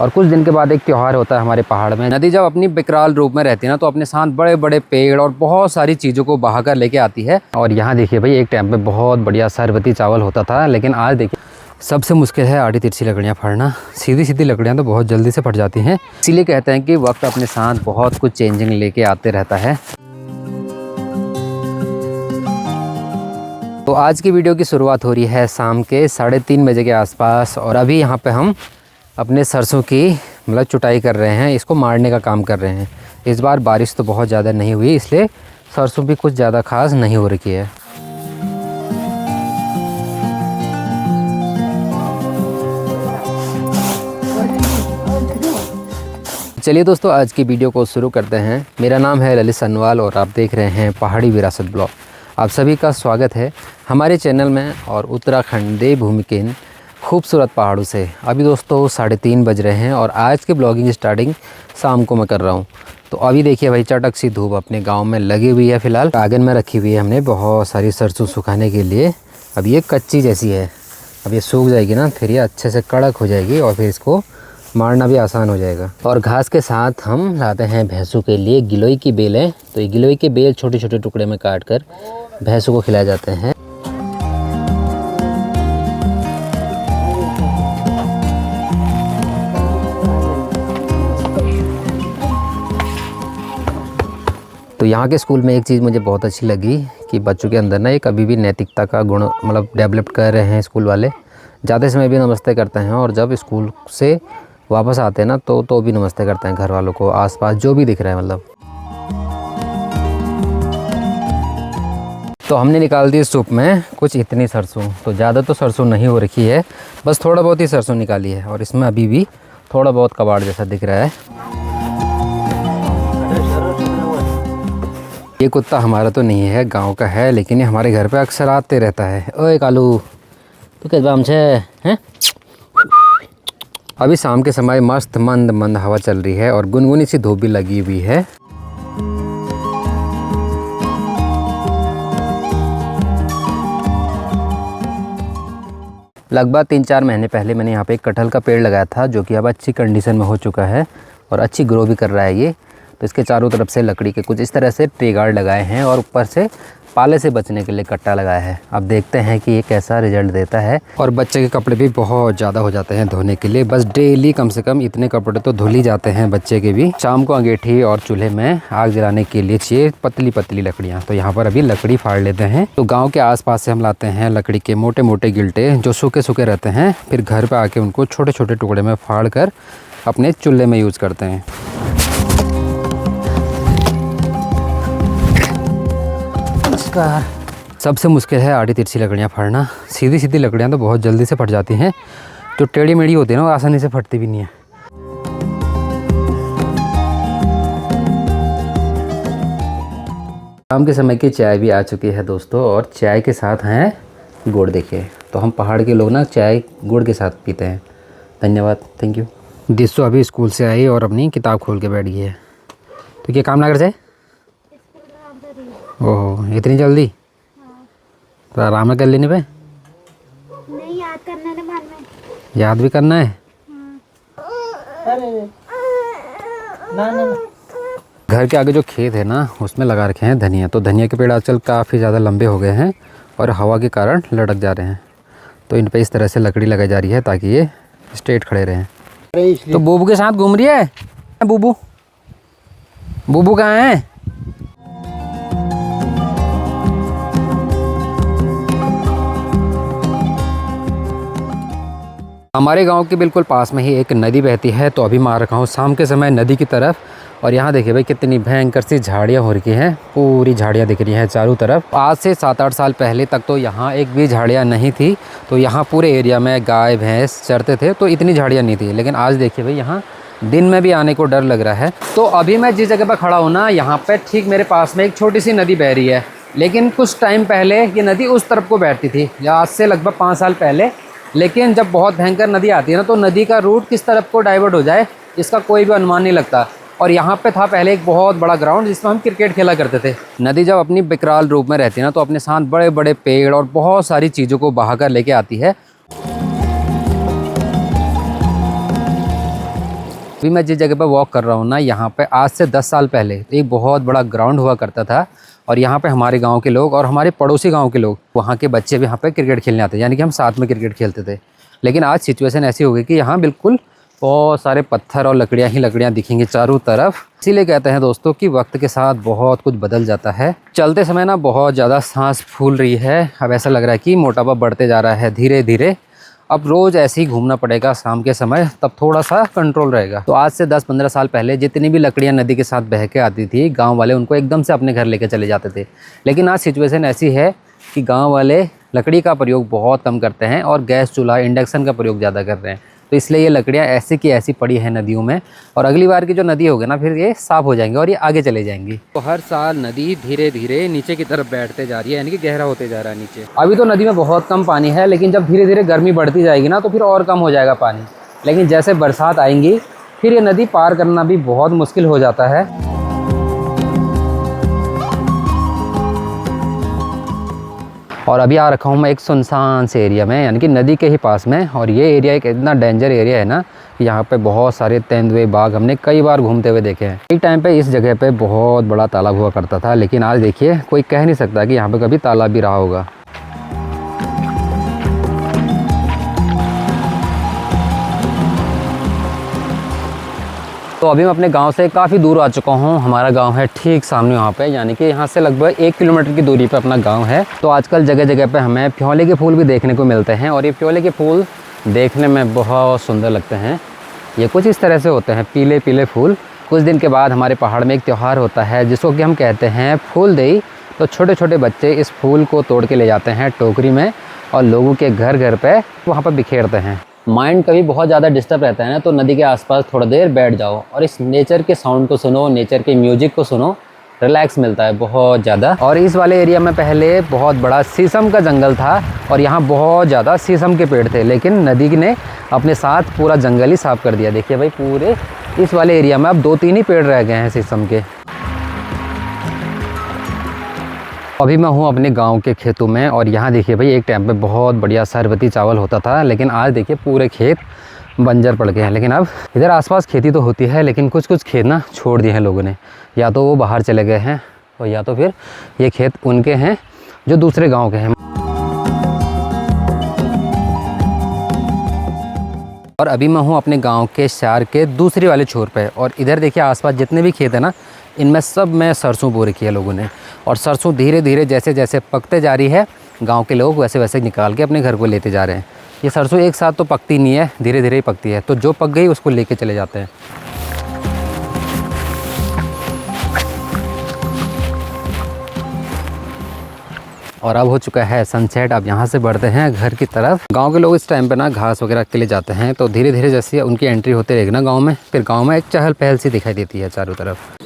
और कुछ दिन के बाद एक त्यौहार होता है हमारे पहाड़ में। नदी जब अपनी विकराल रूप में रहती है ना तो अपने साथ बड़े बड़े पेड़ और बहुत सारी चीज़ों को बहाकर लेके आती है। और यहाँ देखिए भाई, एक टाइम पे बहुत बढ़िया सरबती चावल होता था, लेकिन आज देखिए सबसे मुश्किल है आड़ी तिरछी लकड़ियाँ फाड़ना। सीधी सीधी लकड़ियाँ तो बहुत जल्दी से फट जाती हैं। इसीलिए कहते हैं कि वक्त अपने साथ बहुत कुछ चेंजिंग लेके आते रहता है। तो आज की वीडियो की शुरुआत हो रही है शाम के 3:30 बजे के आसपास। और अभी यहाँ पे हम अपने सरसों की मतलब चुटाई कर रहे हैं, इसको मारने का काम कर रहे हैं। इस बार बारिश तो बहुत ज़्यादा नहीं हुई, इसलिए सरसों भी कुछ ज़्यादा खास नहीं हो रखी है। चलिए दोस्तों, आज की वीडियो को शुरू करते हैं। मेरा नाम है ललित सनवाल और आप देख रहे हैं पहाड़ी विरासत ब्लॉग। आप सभी का स्वागत है हमारे चैनल में और उत्तराखंड देवभूमि के खूबसूरत पहाड़ों से। अभी दोस्तों 3:30 बज रहे हैं और आज की ब्लॉगिंग स्टार्टिंग शाम को मैं कर रहा हूँ। तो अभी देखिए भाई, चटक सी धूप अपने गांव में लगी हुई है। फ़िलहाल आंगन में रखी हुई है हमने बहुत सारी सरसों सुखाने के लिए। अब ये कच्ची जैसी है, अब ये सूख जाएगी ना फिर ये अच्छे से कड़क हो जाएगी और फिर इसको मारना भी आसान हो जाएगा। और घास के साथ हम लाते हैं भैंसों के लिए गिलोय की बेलें। तो ये गिलोय के बेल छोटे छोटे टुकड़े में काट कर भैंसों को खिलाए जाते हैं। तो यहाँ के स्कूल में एक चीज़ मुझे बहुत अच्छी लगी कि बच्चों के अंदर ना एक अभी भी नैतिकता का गुण मतलब डेवलप कर रहे हैं स्कूल वाले। ज़्यादा समय भी नमस्ते करते हैं और जब स्कूल से वापस आते हैं ना तो भी नमस्ते करते हैं घर वालों को, आसपास जो भी दिख रहा है मतलब। तो हमने निकाल दी सूप में कुछ इतनी सरसों। तो ज़्यादा तो सरसों नहीं हो रखी है, बस थोड़ा बहुत ही सरसों निकाली है और इसमें अभी भी थोड़ा बहुत कबाड़ जैसा दिख रहा है। ये कुत्ता हमारा तो नहीं है, गांव का है, लेकिन ये हमारे घर पे अक्सर आते रहता है। ओए कालू, तो कैसे बाम छे हैं? अभी शाम के समय मस्त मंद मंद हवा चल रही है और गुनगुनी सी धूप भी लगी हुई है। लगभग 3-4 महीने पहले मैंने यहाँ पे एक कटहल का पेड़ लगाया था, जो कि अब अच्छी कंडीशन में हो चुका है और अच्छी ग्रो भी कर रहा है ये। तो इसके चारों तरफ से लकड़ी के कुछ इस तरह से ट्री गार्ड लगाए हैं और ऊपर से पाले से बचने के लिए कट्टा लगाया है। अब देखते हैं कि ये कैसा रिजल्ट देता है। और बच्चे के कपड़े भी बहुत ज़्यादा हो जाते हैं धोने के लिए, बस डेली कम से कम इतने कपड़े तो धुल ही जाते हैं बच्चे के भी। शाम को अंगीठी और चूल्हे में आग जलाने के लिए चाहिए पतली पतली लकड़ियाँ। तो यहाँ पर अभी लकड़ी फाड़ लेते हैं। तो गाँव के आसपास से हम लाते हैं लकड़ी के मोटे मोटे गिल्टे जो सूखे सूखे रहते हैं, फिर घर पर आके उनको छोटे छोटे टुकड़े में फाड़ कर अपने चूल्हे में यूज़ करते हैं। सबसे मुश्किल है आड़ी तिरछी लकड़ियाँ फाड़ना। सीधी सीधी लकड़ियाँ तो बहुत जल्दी से फट जाती हैं, जो टेढ़ी मेढ़ी होती है ना वो आसानी से फटती भी नहीं है। शाम के समय की चाय भी आ चुकी है दोस्तों, और चाय के साथ हैं गुड़। देखिए, तो हम पहाड़ के लोग ना चाय गुड़ के साथ पीते हैं। धन्यवाद, थैंक यू। दिसो अभी स्कूल से आई और अपनी किताब खोल के बैठ गई है। तो क्या काम ना कर जाए? ओह, इतनी जल्दी? तो आराम में कर लेने पे? नहीं, याद करना है बाद में। याद भी करना है? घर के आगे जो खेत है ना उसमें लगा रखे हैं धनिया। तो धनिया के पेड़ आजकल काफ़ी ज़्यादा लंबे हो गए हैं और हवा के कारण लटक जा रहे हैं। तो इन पे इस तरह से लकड़ी लगाई जा रही है ताकि ये स्ट्रेट खड़े रहें। तो बूबू के साथ घूम रही है? बूबू बूबू कहाँ है? हमारे गांव के बिल्कुल पास में ही एक नदी बहती है। तो अभी मैं आ रखा हूँ शाम के समय नदी की तरफ, और यहाँ देखिए भाई कितनी भयंकर सी झाड़ियाँ हो रखी हैं। पूरी झाड़ियाँ दिख रही हैं चारों तरफ। आज से 7-8 साल पहले तक तो यहाँ एक भी झाड़ियाँ नहीं थी। तो यहाँ पूरे एरिया में गाय भैंस चरते थे, तो इतनी झाड़ियाँ नहीं थी। लेकिन आज देखिए भाई, यहाँ दिन में भी आने को डर लग रहा है। तो अभी मैं जिस जगह पर खड़ा हूँ ना, यहाँ पर ठीक मेरे पास में एक छोटी सी नदी बह रही है। लेकिन कुछ टाइम पहले ये नदी उस तरफ को बैठती थी, आज से लगभग 5 साल पहले। लेकिन जब बहुत भयंकर नदी आती है ना, तो नदी का रूट किस तरफ को डाइवर्ट हो जाए इसका कोई भी अनुमान नहीं लगता। और यहाँ पे था पहले एक बहुत बड़ा ग्राउंड जिसमें हम क्रिकेट खेला करते थे। नदी जब अपनी विकराल रूप में रहती है ना, तो अपने साथ बड़े बड़े पेड़ और बहुत सारी चीज़ों को बहाकर लेके आती है। अभी मैं जिस जगह पर वॉक कर रहा हूँ ना, यहाँ पे आज से 10 साल पहले एक बहुत बड़ा ग्राउंड हुआ करता था और यहाँ पे हमारे गांव के लोग और हमारे पड़ोसी गांव के लोग, वहाँ के बच्चे भी यहाँ पे क्रिकेट खेलने आते, यानी कि हम साथ में क्रिकेट खेलते थे। लेकिन आज सिचुएशन ऐसी हो गई कि यहाँ बिल्कुल बहुत सारे पत्थर और लकड़ियाँ ही लकड़ियाँ दिखेंगी चारों तरफ। इसीलिए कहते हैं दोस्तों कि वक्त के साथ बहुत कुछ बदल जाता है। चलते समय ना बहुत ज़्यादा सांस फूल रही है। अब ऐसा लग रहा है कि मोटापा बढ़ते जा रहा है धीरे धीरे। अब रोज़ ऐसे ही घूमना पड़ेगा शाम के समय, तब थोड़ा सा कंट्रोल रहेगा। तो आज से 10-15 साल पहले जितनी भी लकड़ियाँ नदी के साथ बह के आती थी, गांव वाले उनको एकदम से अपने घर लेके चले जाते थे। लेकिन आज सिचुएशन ऐसी है कि गांव वाले लकड़ी का प्रयोग बहुत कम करते हैं और गैस चूल्हा इंडक्शन का प्रयोग ज़्यादा कर रहे हैं। तो इसलिए ये लकड़ियाँ ऐसी की ऐसी पड़ी हैं नदियों में, और अगली बार की जो नदी होगी ना, फिर ये साफ़ हो जाएंगी और ये आगे चले जाएंगी। तो हर साल नदी धीरे धीरे नीचे की तरफ बैठते जा रही है, यानी कि गहरा होते जा रहा है नीचे। अभी तो नदी में बहुत कम पानी है, लेकिन जब धीरे धीरे गर्मी बढ़ती जाएगी ना, तो फिर और कम हो जाएगा पानी। लेकिन जैसे बरसात आएंगी फिर ये नदी पार करना भी बहुत मुश्किल हो जाता है। और अभी आ रखा हूँ मैं एक सुनसान से एरिया में, यानी कि नदी के ही पास में। और ये एरिया एक इतना डेंजर एरिया है ना कि यहाँ पे बहुत सारे तेंदुए बाघ हमने कई बार घूमते हुए देखे हैं। एक टाइम पे इस जगह पे बहुत बड़ा तालाब हुआ करता था, लेकिन आज देखिए कोई कह नहीं सकता कि यहाँ पे कभी तालाब भी रहा होगा। तो अभी मैं अपने गांव से काफ़ी दूर आ चुका हूं। हमारा गांव है ठीक सामने वहाँ पे, यानी कि यहाँ से लगभग 1 किलोमीटर की दूरी पे अपना गांव है। तो आजकल जगह जगह पे हमें फ्योले के फूल भी देखने को मिलते हैं, और ये फ्योले के फूल देखने में बहुत सुंदर लगते हैं। ये कुछ इस तरह से होते हैं, पीले पीले फूल। कुछ दिन के बाद हमारे पहाड़ में एक त्यौहार होता है जिसको कि हम कहते हैं फूलदेई। तो छोटे छोटे बच्चे इस फूल को तोड़ के ले जाते हैं टोकरी में, और लोगों के घर घर पे वहाँ पर बिखेरते हैं। माइंड कभी बहुत ज़्यादा डिस्टर्ब रहता है ना, तो नदी के आसपास थोड़ा देर बैठ जाओ और इस नेचर के साउंड को सुनो, नेचर के म्यूजिक को सुनो, रिलैक्स मिलता है बहुत ज़्यादा। और इस वाले एरिया में पहले बहुत बड़ा शीशम का जंगल था और यहाँ बहुत ज़्यादा शीशम के पेड़ थे, लेकिन नदी ने अपने साथ पूरा जंगल ही साफ़ कर दिया। देखिए भाई, पूरे इस वाले एरिया में अब 2-3 ही पेड़ रह गए हैं शीशम के। अभी मैं हूँ अपने गांव के खेतों में, और यहाँ देखिए भाई, एक टाइम पे बहुत बढ़िया सरबती चावल होता था, लेकिन आज देखिए पूरे खेत बंजर पड़ गए हैं। लेकिन अब इधर आसपास खेती तो होती है, लेकिन कुछ कुछ खेत ना छोड़ दिए हैं लोगों ने, या तो वो बाहर चले गए हैं और या तो फिर ये खेत उनके हैं जो दूसरे गाँव के हैं। और अभी मैं हूँ अपने गांव के शहर के दूसरे वाले छोर पे, और इधर देखिए आसपास जितने भी खेत हैं ना, इनमें सब में सरसों बो रखी है लोगों ने। और सरसों धीरे धीरे जैसे जैसे पकते जा रही है, गांव के लोग वैसे वैसे निकाल के अपने घर को लेते जा रहे हैं। ये सरसों एक साथ तो पकती नहीं है, धीरे धीरे ही पकती है, तो जो पक गई उसको लेके चले जाते हैं। और अब हो चुका है सनसेट। अब यहाँ से बढ़ते हैं घर की तरफ। गांव के लोग इस टाइम पे ना घास वगैरह के लिए जाते हैं, तो धीरे धीरे जैसे उनकी एंट्री होते रहेगी ना गांव में, फिर गांव में एक चहल पहल सी दिखाई देती है चारों तरफ।